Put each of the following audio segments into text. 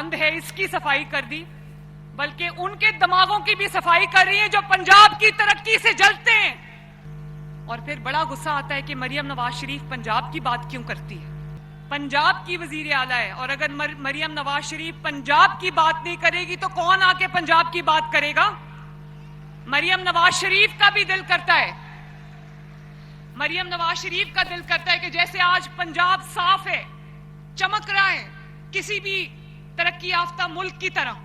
बंद है इसकी सफाई कर दी, बल्कि उनके दिमागों की भी सफाई कर रही है जो पंजाब की तरक्की से जलते हैं। और फिर बड़ा गुस्सा आता है कि मरियम नवाज शरीफ पंजाब की बात क्यों करती है। पंजाब की वजीर आला है, और अगर मरियम नवाज शरीफ पंजाब की बात नहीं करेगी तो कौन आके पंजाब की बात करेगा। मरियम नवाज शरीफ का भी दिल करता है, मरियम नवाज शरीफ का दिल करता है कि जैसे आज पंजाब साफ है, चमक रहा है किसी भी तरक्की याफ्ता मुल्क की तरह।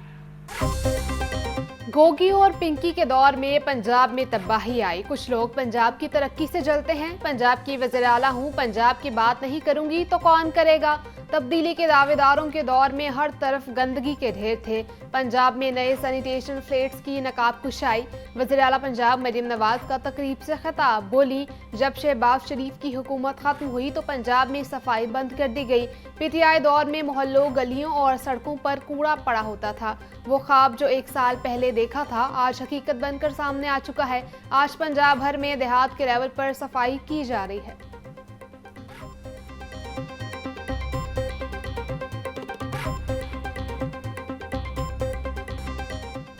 गोगी और पिंकी के दौर में पंजाब में तबाही आई। कुछ लोग पंजाब की तरक्की से जलते हैं। पंजाब की वज़ीर आला हूँ, पंजाब की बात नहीं करूंगी तो कौन करेगा। तब्दीली के दावेदारों के दौर में हर तरफ गंदगी के ढेर थे। पंजाब में नए सैनिटेशन फ्लेट्स की नकाब कुशाई। वज़ीर आला पंजाब मरियम नवाज का तकरीब से खिताब, बोली जब शहबाज शरीफ की हुकूमत खत्म हुई तो पंजाब में सफाई बंद कर दी गई। पीटीआई दौर में मोहल्लों, गलियों और सड़कों पर कूड़ा पड़ा होता था। वो ख्वाब जो एक साल पहले देखा था आज हकीकत बनकर सामने आ चुका है। आज पंजाब भर में देहात के लेवल पर सफाई की जा रही है।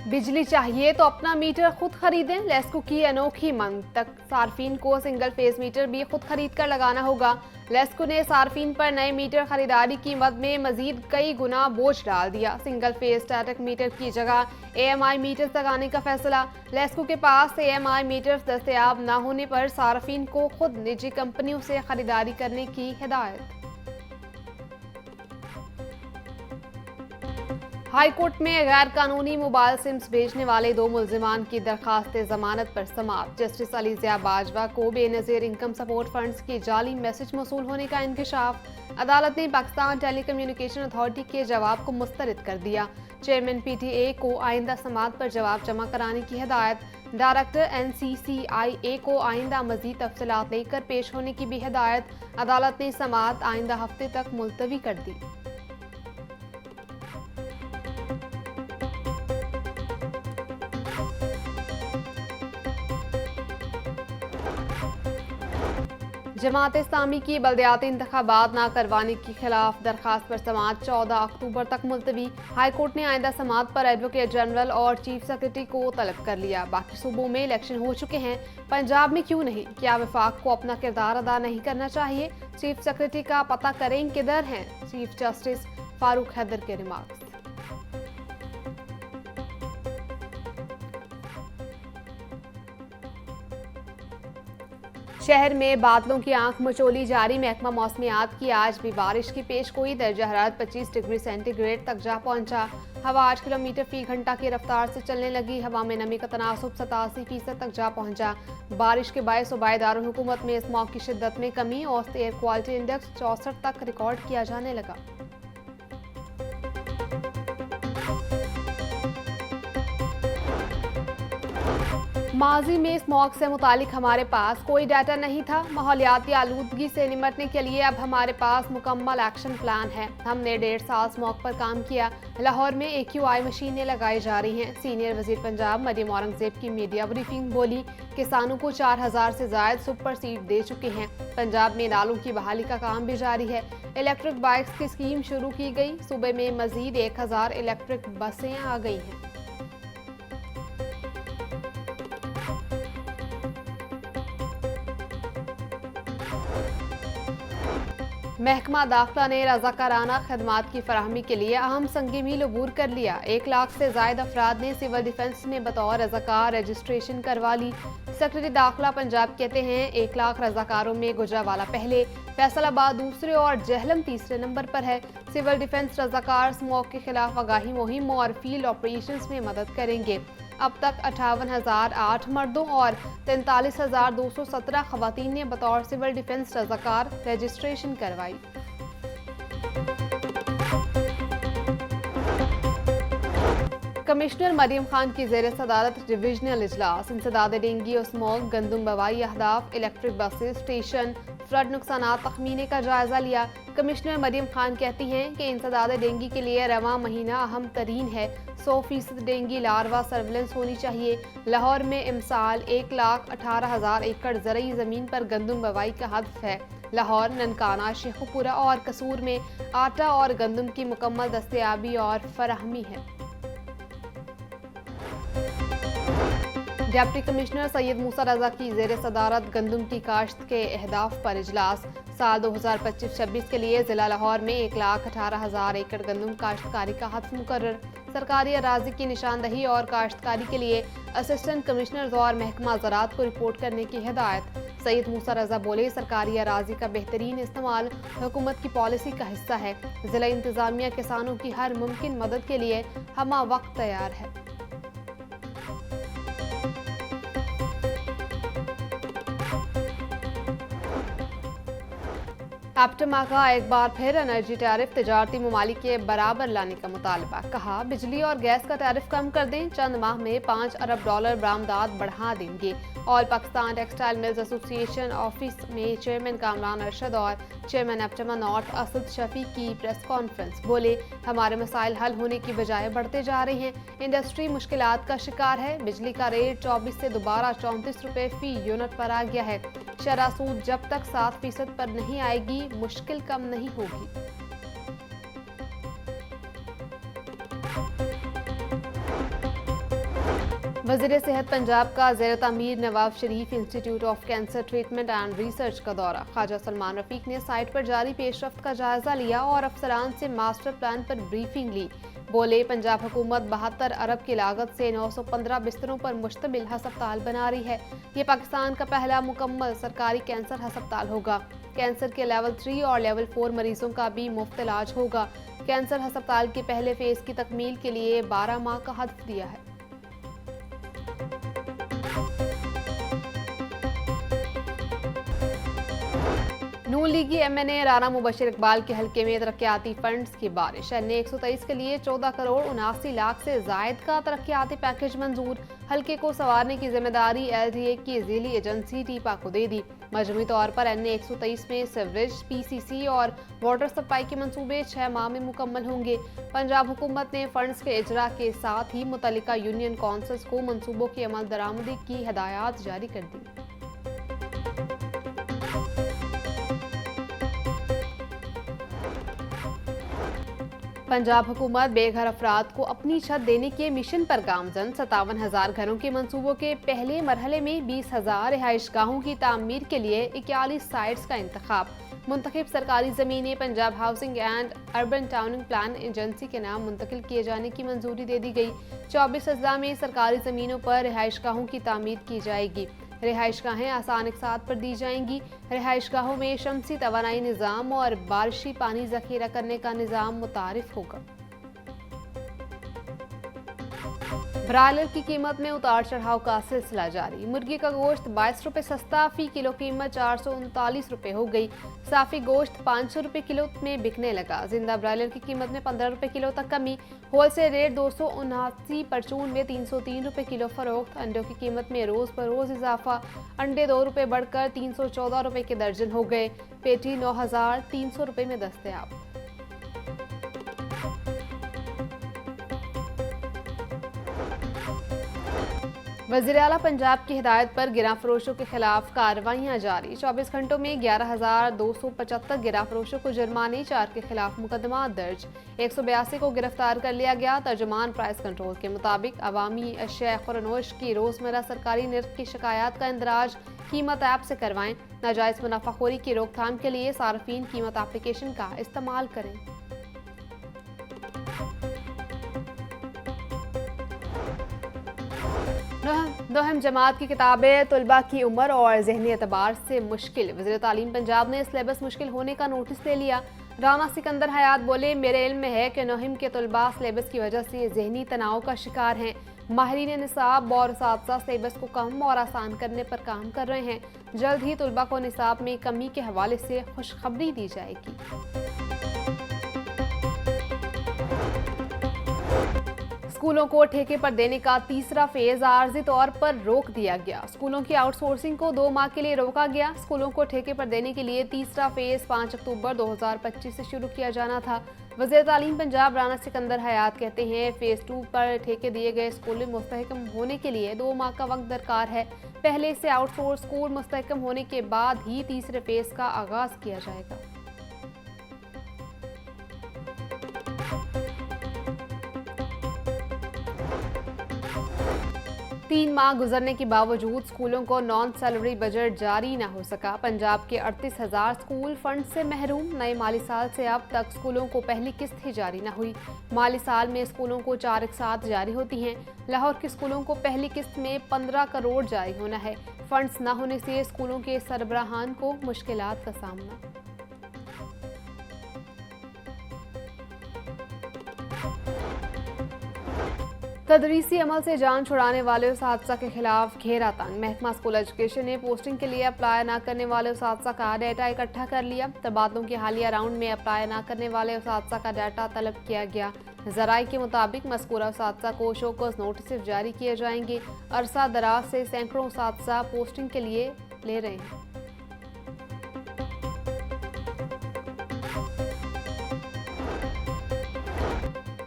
बिजली चाहिए तो अपना मीटर खुद खरीदें। लेस्को की अनोखी मांग, तक सार्फिन को सिंगल फेज मीटर भी खुद खरीद कर लगाना होगा। लेस्को ने सार्फिन पर नए मीटर खरीदारी कीमत में मजीद कई गुना बोझ डाल दिया। सिंगल फेज स्टैटिक मीटर की जगह AMI मीटर लगाने का फैसला। लेस्को के पास AMI मीटर दस्तयाब न होने पर सार्फिन को खुद निजी कंपनियों से खरीदारी करने की हिदायत। हाई कोर्ट में गैर कानूनी मोबाइल सिम्स भेजने वाले 2 मुलजिमान की दरखास्त जमानत पर समाअत। जस्टिस अली ज़िया बाजवा को बेनज़ीर इनकम सपोर्ट फंड्स के जाली मैसेज मौसूल होने का इंकशाफ। अदालत ने पाकिस्तान टेलीकम्युनिकेशन अथॉरिटी के जवाब को मुस्तरद कर दिया। चेयरमैन PTA को आइंदा समाअत पर जवाब जमा कराने की हिदायत। डायरेक्टर NCCIA को आइंदा मजीद तफसीलात लेकर पेश होने की भी हिदायत। अदालत ने समाअत आइंदा हफ्ते तक मुलतवी कर दी। जमात इस्लामी की बल्दियाती इंतखाबात न करवाने के खिलाफ दरखास्त पर समाअत 14 अक्टूबर तक मुलतवी। हाई कोर्ट ने आइंदा समाअत पर एडवोकेट जनरल और चीफ सेक्रेटरी को तलब कर लिया। बाकी सूबों में इलेक्शन हो चुके हैं, पंजाब में क्यों नहीं। क्या वफाक को अपना किरदार अदा नहीं करना चाहिए। चीफ सेक्रेटरी का पता करें किधर हैं। चीफ जस्टिस फारूक हैदर के रिमार्क्स। शहर में बादलों की आंख मचोली जारी। महकमा मौसमियात की आज भी बारिश की पेशगोई। दर्जा हरारत 25 डिग्री सेंटीग्रेड तक जा पहुंचा। हवा 8 किलोमीटर फी घंटा की रफ्तार से चलने लगी। हवा में नमी का तनासुब 87% तक जा पहुंचा। बारिश के बायस सूबाई दारुल हुकूमत में स्मॉग की शिद्दत में कमी। औसत एयर क्वालिटी इंडेक्स 64 तक रिकॉर्ड किया जाने लगा। माजी में स्मॉग से मुतालिक हमारे पास कोई डाटा नहीं था। माहौलियाती आलूदगी से निपटने के लिए अब हमारे पास मुकम्मल एक्शन प्लान है। हमने 1.5 साल स्मॉग पर काम किया। लाहौर में AQI मशीनें लगाई जा रही हैं। सीनियर वजीर पंजाब मरियम औरंगजेब की मीडिया ब्रीफिंग, बोली किसानों को 4000 से ज्यादा सुपर सीड दे चुके हैं। पंजाब में नालों की बहाली का काम भी जारी है। इलेक्ट्रिक बाइक्स की स्कीम शुरू की गई। सूबे में मजीद 1000 इलेक्ट्रिक बसें आ गई हैं। महकमा दाखिला ने रज़ाकाराना खदमात की फराहमी के लिए अहम संग मील अबूर कर लिया। 1 लाख से जायद अफराद ने सिविल डिफेंस में बतौर रज़ाकार रजिस्ट्रेशन करवा ली। सेक्रेटरी दाखिला पंजाब कहते हैं 1 लाख रज़ाकारों में गुजरावाला पहले, फैसलाबाद दूसरे और जहलम तीसरे नंबर पर है। सिविल डिफेंस रज़ाकार स्मॉग के खिलाफ आगाही मुहिम और फील्ड ऑपरेशंस में मदद करेंगे। अब तक 58,008 मर्दों और 43,217 खवातीन ने बतौर सिविल डिफेंस रज़ाकार रजिस्ट्रेशन करवाई। कमिश्नर मरियम खान की ज़ेर सदारत डिविजनल इजलास। इंसदाद डेंगी और स्मॉग, गंदम बवाई अहदाफ, इलेक्ट्रिक बसेस, स्टेशन, फ्लड नुकसानात तखमीने का जायजा लिया। कमिश्नर मरियम खान कहती हैं कि इंसदाद डेंगू के लिए रवां महीना अहम तरीन है। 100% डेंगू लार्वा सर्विलेंस होनी चाहिए। लाहौर में इमसाल 1,18,000 एकड़ ज़रई ज़मीन पर गंदम बवाई का हदफ है। लाहौर, ननकाना, शेखुपुरा और कसूर में आटा और गंदम की मुकम्मल दस्तयाबी और फराहमी है। डिप्टी कमिश्नर सैयद मूसा रजा की ज़ेर सदारत गंदम की काश्त के अहदाफ पर इजलास। साल 2025-26 के लिए ज़िला लाहौर में 1,18,000 एकड़ गंदम काश्तकारी का हदफ मुकर्रर। सरकारी अराजी की निशानदही और काश्तकारी के लिए असिस्टेंट कमिश्नर और महकमा ज़राअत को रिपोर्ट करने की हिदायत। सैयद मूसा रजा बोले, सरकारी अराजी का बेहतरीन इस्तेमाल हुकूमत की पॉलिसी का हिस्सा है। ज़िला इंतज़ामिया किसानों की हर मुमकिन मदद के लिए हमा वक्त तैयार है। एप्टमा का एक बार फिर एनर्जी टैरिफ तिजारती ममालिक के बराबर लाने का मुतालबा। कहा, बिजली और गैस का टैरिफ कम कर दें, चंद माह में $5 अरब बरामदात बढ़ा देंगे। All Pakistan textile mills association office में चेयरमैन कामरान अरशद और चेयरमैन एप्टमा नॉर्थ असद शफी की प्रेस कॉन्फ्रेंस। बोले, हमारे मसाइल हल होने की बजाय बढ़ते जा रहे हैं। इंडस्ट्री मुश्किलात का शिकार है। बिजली का रेट 24 से दोबारा 34 रुपए फी यूनिट पर आ गया है। शरह सूद जब तक 7% पर नहीं आएगी, मुश्किल कम नहीं होगी। वज़ीर सेहत पंजाब का ज़ेर तामीर Nawaz Sharif institute of cancer treatment and research का दौरा। ख्वाजा सलमान रफीक ने साइट पर जारी पेशरफ्त का जायजा लिया और अफसरान से मास्टर प्लान पर ब्रीफिंग ली। बोले, पंजाब हुकूमत 72 अरब की लागत से 915 बिस्तरों पर मुश्तमिल हस्पताल बना रही है। ये पाकिस्तान का पहला मुकम्मल सरकारी कैंसर हस्पताल होगा। कैंसर के लेवल 3 और लेवल 4 मरीजों का भी मुफ्त इलाज होगा। कैंसर हस्पताल के पहले फेज की तकमील के लिए 12 माह का हदफ दिया है। नून लीगी MNA राना मुबशिर इकबाल के हल्के में तरक्याती फंड्स की बारिश। NA 123 के लिए 14 करोड़ 79 लाख से जायद का तरक्याती पैकेज मंजूर। हल्के को संवारने की जिम्मेदारी LDA की जिली एजेंसी टीपा को दे दी। मजमूई तौर पर NA 123 में सीवरेज, PCC और वाटर सप्लाई के मंसूबे 6 माह में मुकम्मल होंगे। पंजाब हुकूमत ने फंड्स के इजरा के साथ ही मुतल्लिका यूनियन काउंसिल्स को मंसूबों की अमल दरामदी की हिदायत जारी कर दी। पंजाब हुकूमत बेघर अफराद को अपनी छत देने के मिशन पर गामजन। 57,000 घरों के मंसूबों के पहले मरहले में 20,000 रिहाइशगाहों की तामीर के लिए 41 साइट्स का इंतखाब। मुंतखब सरकारी ज़मीनें Punjab housing and urban town planning agency के नाम मुंतकिल किए जाने की मंजूरी दे दी गई। 24 अजला में सरकारी ज़मीनों पर रिहाइशगाहों की तामीर की जाएगी। रिहाइशगाहें आसान इकसात पर दी जाएंगी। रिहाइशगाहों में शमसी तवानाई निज़ाम और बारिशी पानी ज़ख़ीरा करने का निज़ाम मुतारिफ होगा। ब्रायलर की कीमत में उतार चढ़ाव का सिलसिला जारी। मुर्गी का गोश्त 22 रुपये सस्ता, फी किलो कीमत 439 रुपये हो गई। साफी गोश्त 500 रुपये किलो में बिकने लगा। जिंदा ब्रायलर की कीमत में 15 रुपये किलो तक कमी। होलसेल रेट 279, परचून में 303 रुपये किलो फरोख्त। अंडों की कीमत में रोज़ बरोज़ इजाफा। अंडे 2 रुपये बढ़कर 314 रुपये के दर्जन हो गए। पेटी 9,300 रुपये में दस्तयाब। वज़ीर आला पंजाब की हिदायत पर गिरा फरोशों के खिलाफ कार्रवाइयाँ जारी। 24 घंटों में 11,275 गिरा फरोशों को जुर्माने, 4 के खिलाफ मुकदमा दर्ज। 182 को गिरफ्तार कर लिया गया। तर्जुमान प्राइस कंट्रोल के मुताबिक अवामी अशिया खुरनोश की रोज़मर्रा सरकारी निर्ख की शिकायत का इंदराज कीमत ऐप से करवाएं। नाजायज़ मुनाफाखोरी की रोकथाम के लिए सार्फिन कीमत एप्लीकेशन का इस्तेमाल करें। दोहम जमात की किताबें तलबा की उम्र और जहनी एतबार से मुश्किल। वज़ीर तालीम पंजाब ने सिलेबस मुश्किल होने का नोटिस ले लिया। राना सिकंदर हयात बोले, मेरे इल्म में है कि नोहिम के तलबा सिलेबस की वजह से जहनी तनाव का शिकार हैं। माहिरीन निसाब और साथ सिलेबस को कम और आसान करने पर काम कर रहे हैं। जल्द ही तलबा को निसाब में कमी के हवाले से खुशखबरी दी जाएगी। स्कूलों को ठेके पर देने का तीसरा फेज आर्जी तौर पर रोक दिया गया। स्कूलों की आउटसोर्सिंग को 2 माह के लिए रोका गया। स्कूलों को ठेके पर देने के लिए तीसरा फेज 5 अक्टूबर 2025 से शुरू किया जाना था। वज़ीर तालीम पंजाब राना सिकंदर हयात कहते हैं, फेज 2 पर ठेके दिए गए स्कूल मुस्तहकम होने के लिए 2 माह का वक्त दरकार है। पहले से आउटसोर्स स्कूल मुस्तहकम होने के बाद ही तीसरे फेज का आगाज किया जाएगा। तीन माह गुजरने के बावजूद स्कूलों को नॉन सैलरी बजट जारी न हो सका। पंजाब के 38,000 स्कूल फंड से महरूम। नए माली साल से अब तक स्कूलों को पहली किस्त ही जारी न हुई। माली साल में स्कूलों को 4 एक साथ जारी होती हैं। लाहौर के स्कूलों को पहली किस्त में 15 करोड़ जारी होना है। फंड्स न होने से स्कूलों के सरबराहान को मुश्किलात का सामना। तदरीसी अमल से जान छुड़ाने वाले उस्ताद के खिलाफ घेरा तंग। महकमा स्कूल एजुकेशन ने पोस्टिंग के लिए अप्लाई न करने वाले उस्ताद का डाटा इकट्ठा कर लिया। तबादलों के हालिया राउंड में अप्लाई न करने वाले उस्ताद का डाटा तलब किया गया। ज़राए के मुताबिक मज़कूरा उस्ताद को शोकॉज नोटिस जारी किए जाएंगे। अरसा दराज से सैकड़ों उस्ताद पोस्टिंग के लिए ले रहे हैं।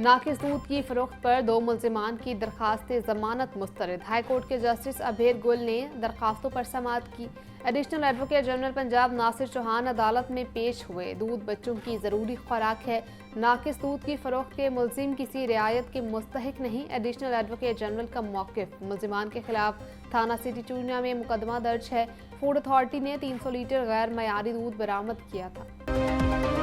नाकिस दूध की फरोख्त पर 2 मुल्जिमान की दरखास्त जमानत मुस्तरद। हाईकोर्ट के जस्टिस अबेर गुल ने दरखास्तों पर समाअत की। Additional advocate general Punjab Nasir Chauhan अदालत में पेश हुए। दूध बच्चों की ज़रूरी खुराक है। नाकिस दूध की फरोख्त के मुल्जिम किसी रियायत के मुस्तहिक नहीं। एडिशनल एडवोकेट जनरल का मौक़िफ़। मुल्जिमान के खिलाफ थाना सिटी चूनिया में मुकदमा दर्ज है। फूड अथॉरिटी ने 300 लीटर गैर मयारी दूध बरामद किया था।